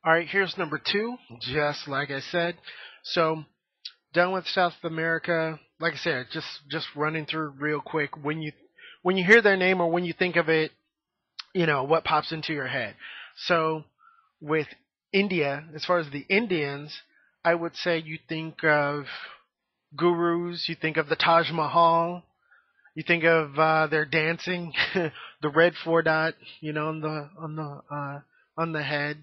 All right, here's number two, just like I said. So, done with South America. Like I said, just running through real quick. When you hear their name or when you think of it, what pops into your head. So, with India, as far as the Indians, I would say you think of gurus, you think of the Taj Mahal, you think of their dancing, the red four dot, on the head.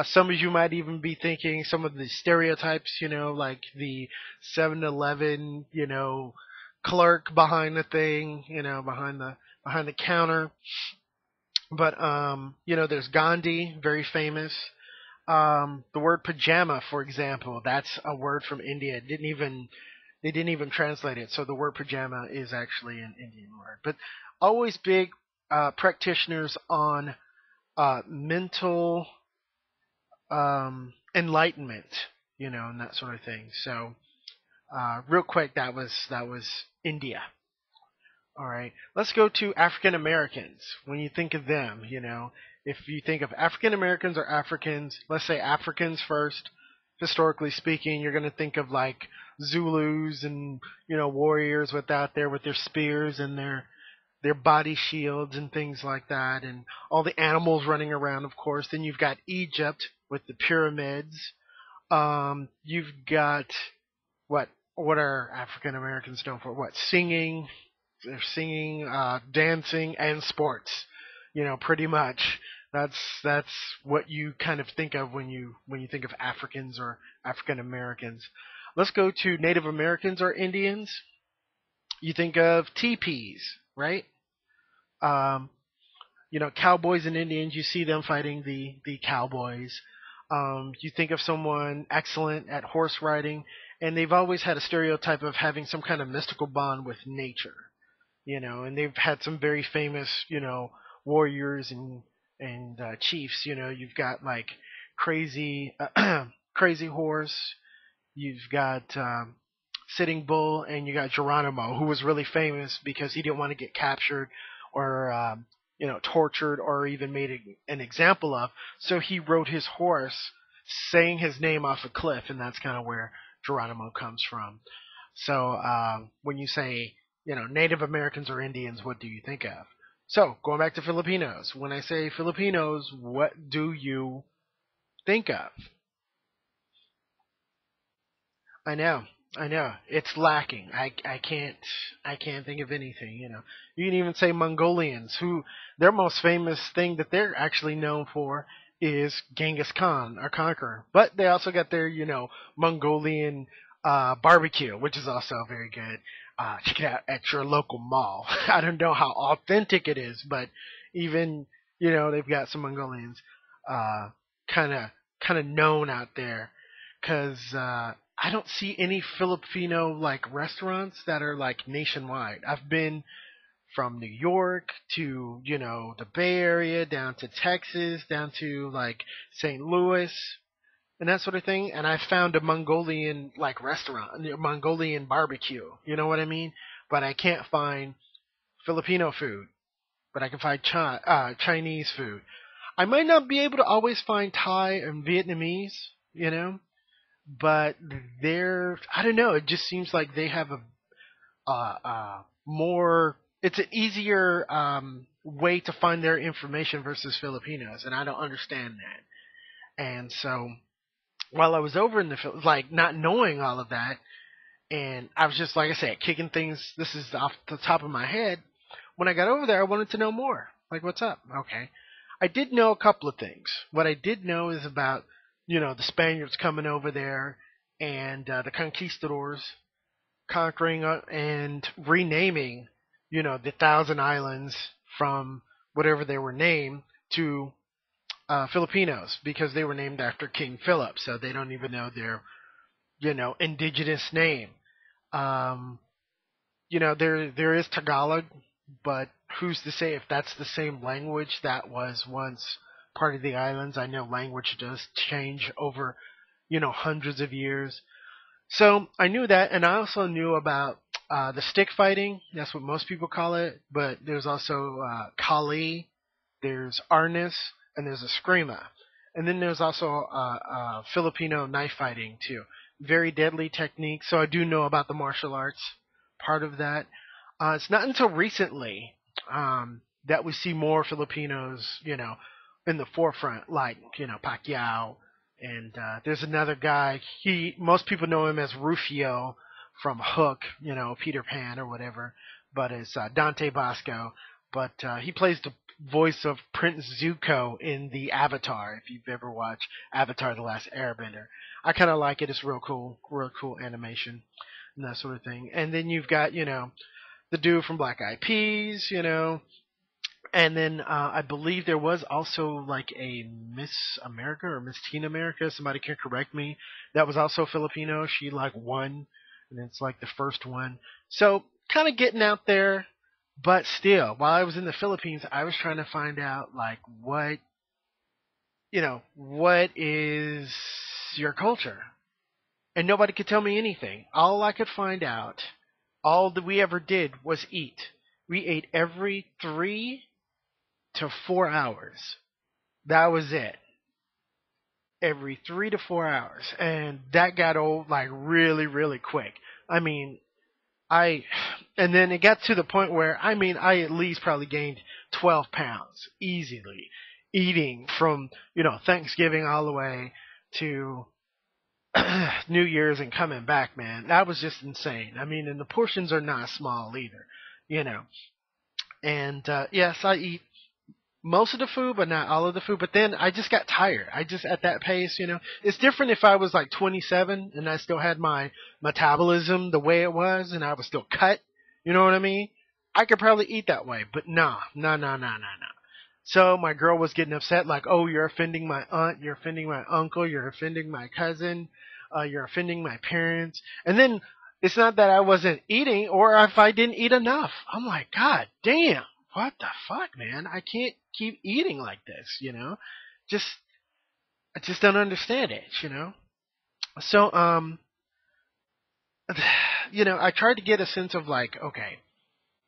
Some of you might even be thinking some of the stereotypes, like the 7-Eleven, clerk behind the thing, behind the counter. But there's Gandhi, very famous. The word pajama, for example, that's a word from India. They didn't even translate it, so the word pajama is actually an Indian word. But always big practitioners on mental enlightenment, and that sort of thing. So, real quick, that was India. All right, let's go to African Americans. When you think of them, if you think of African Americans or Africans, let's say Africans first. Historically speaking, you're going to think of like Zulus and warriors with their spears and their body shields and things like that, and all the animals running around, of course. Then you've got Egypt with the pyramids. You've got what are African Americans known for? What singing? They're singing, dancing, and sports. Pretty much. That's what you kind of think of when you think of Africans or African Americans. Let's go to Native Americans or Indians. You think of teepees, right? Um, cowboys and Indians. You see them fighting the cowboys. You think of someone excellent at horse riding, and they've always had a stereotype of having some kind of mystical bond with nature. And they've had some very famous, warriors and chiefs. You've got like crazy, crazy horse. You've got Sitting Bull, and you got Geronimo, who was really famous because he didn't want to get captured or tortured or even made an example of. So he rode his horse, saying his name off a cliff, and that's kind of where Geronimo comes from. So when you say Native Americans or Indians, what do you think of? So going back to Filipinos, when I say Filipinos, what do you think of? I know, I know, it's lacking. I can't think of anything. You can even say Mongolians, who their most famous thing that they're actually known for is Genghis Khan, our conqueror. But they also got their Mongolian barbecue, which is also very good. Check it out at your local mall. I don't know how authentic it is, but even they've got some Mongolians kind of kind of known out there because I don't see any Filipino like restaurants that are like nationwide. I've been from New York to the Bay Area down to Texas down to like St. Louis and that sort of thing, and I found a Mongolian like restaurant, a Mongolian barbecue. You know what I mean? But I can't find Filipino food. But I can find Chinese food. I might not be able to always find Thai and Vietnamese, but they're I don't know. It just seems like they have more. It's an easier way to find their information versus Filipinos, and I don't understand that. And so while I was over in the like not knowing all of that, and I was just like I said, kicking things. This is off the top of my head. When I got over there, I wanted to know more. Like, what's up? Okay, I did know a couple of things. What I did know is about the Spaniards coming over there and the conquistadors conquering and renaming the Thousand Islands from whatever they were named to Filipinos because they were named after King Philip, so they don't even know their indigenous name. Um, there is Tagalog, but who's to say if that's the same language that was once part of the islands? I know language does change over hundreds of years. So I knew that, and I also knew about the stick fighting. That's what most people call it. But there's also Kali, there's Arnis, and there's Eskrima. And then there's also Filipino knife fighting too. Very deadly technique. So I do know about the martial arts part of that. It's not until recently that we see more Filipinos, in the forefront, like Pacquiao, and there's another guy. Most people know him as Rufio from Hook, Peter Pan or whatever, but it's Dante Bosco. But he plays the voice of Prince Zuko in the Avatar. If you've ever watched Avatar: The Last Airbender, I kind of like it. It's real cool animation and that sort of thing. And then you've got the dude from Black Eyed Peas, and then I believe there was also like a Miss America or Miss Teen America. Somebody can correct me. That was also Filipino. She like won, and it's like the first one. So kind of getting out there, but still, while I was in the Philippines, I was trying to find out like what is your culture, and nobody could tell me anything. All I could find out, all that we ever did was eat. We ate every 3 to 4 hours. That was it. Every 3 to 4 hours. And that got old like really, really quick. I mean, and then it got to the point where, I at least probably gained 12 pounds easily eating from, Thanksgiving all the way to New Year's and coming back, man. That was just insane. And the portions are not small either, you know. And yes, I eat most of the food, but not all of the food. But then I just got tired. I just at that pace, It's different if I was like 27 and I still had my metabolism the way it was, and I was still cut. You know what I mean? I could probably eat that way, but nah. So my girl was getting upset, like, "Oh, you're offending my aunt, you're offending my uncle, you're offending my cousin, you're offending my parents." And then it's not that I wasn't eating, or if I didn't eat enough. I'm like, God damn. What the fuck, man? I can't keep eating like this. Just I just don't understand it. So I tried to get a sense of like, okay,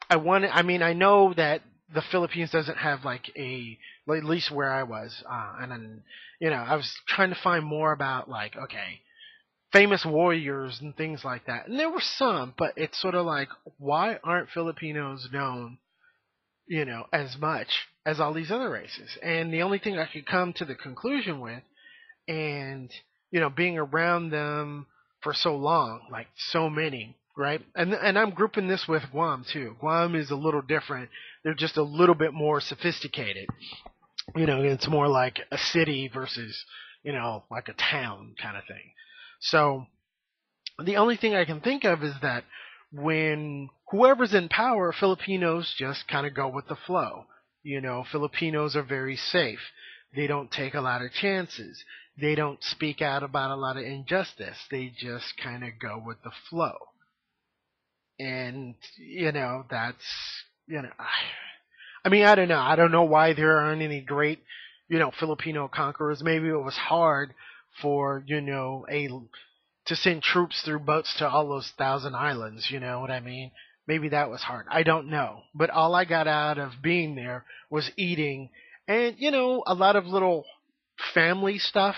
I know that the Philippines doesn't have like at least where I was, and then I was trying to find more about like, okay, famous warriors and things like that, and there were some, but it's sort of like, why aren't Filipinos known as much as all these other races? And the only thing I could come to the conclusion with, and, being around them for so long, like so many, right? And I'm grouping this with Guam too. Guam is a little different. They're just a little bit more sophisticated. It's more like a city versus, like a town kind of thing. So the only thing I can think of is that when whoever's in power, Filipinos just kind of go with the flow. Filipinos are very safe. They don't take a lot of chances. They don't speak out about a lot of injustice. They just kind of go with the flow. And, that's, I don't know. I don't know why there aren't any great, Filipino conquerors. Maybe it was hard for, to send troops through boats to all those 1,000 islands, you know what I mean? Maybe that was hard. I don't know. But all I got out of being there was eating and, a lot of little family stuff.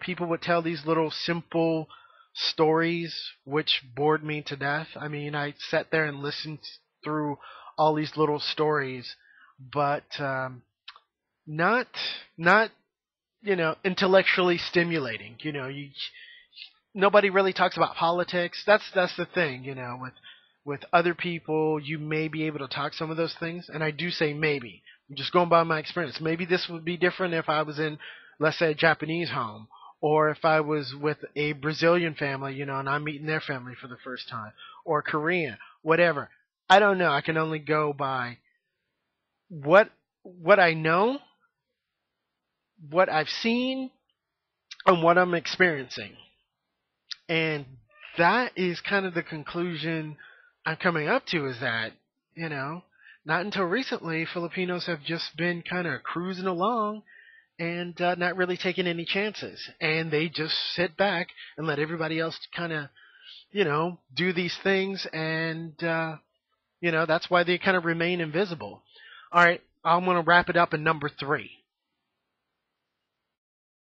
People would tell these little simple stories which bored me to death. I sat there and listened through all these little stories, but not intellectually stimulating. Nobody really talks about politics. That's the thing, with other people, you may be able to talk some of those things, and I do say maybe. I'm just going by my experience. Maybe this would be different if I was in, let's say, a Japanese home, or if I was with a Brazilian family, and I'm meeting their family for the first time, or Korean, whatever. I don't know. I can only go by what I know, what I've seen, and what I'm experiencing. And that is kind of the conclusion I'm coming up to, is that, not until recently, Filipinos have just been kind of cruising along and not really taking any chances. And they just sit back and let everybody else kind of, do these things. And, that's why they kind of remain invisible. All right, I'm going to wrap it up in number 3.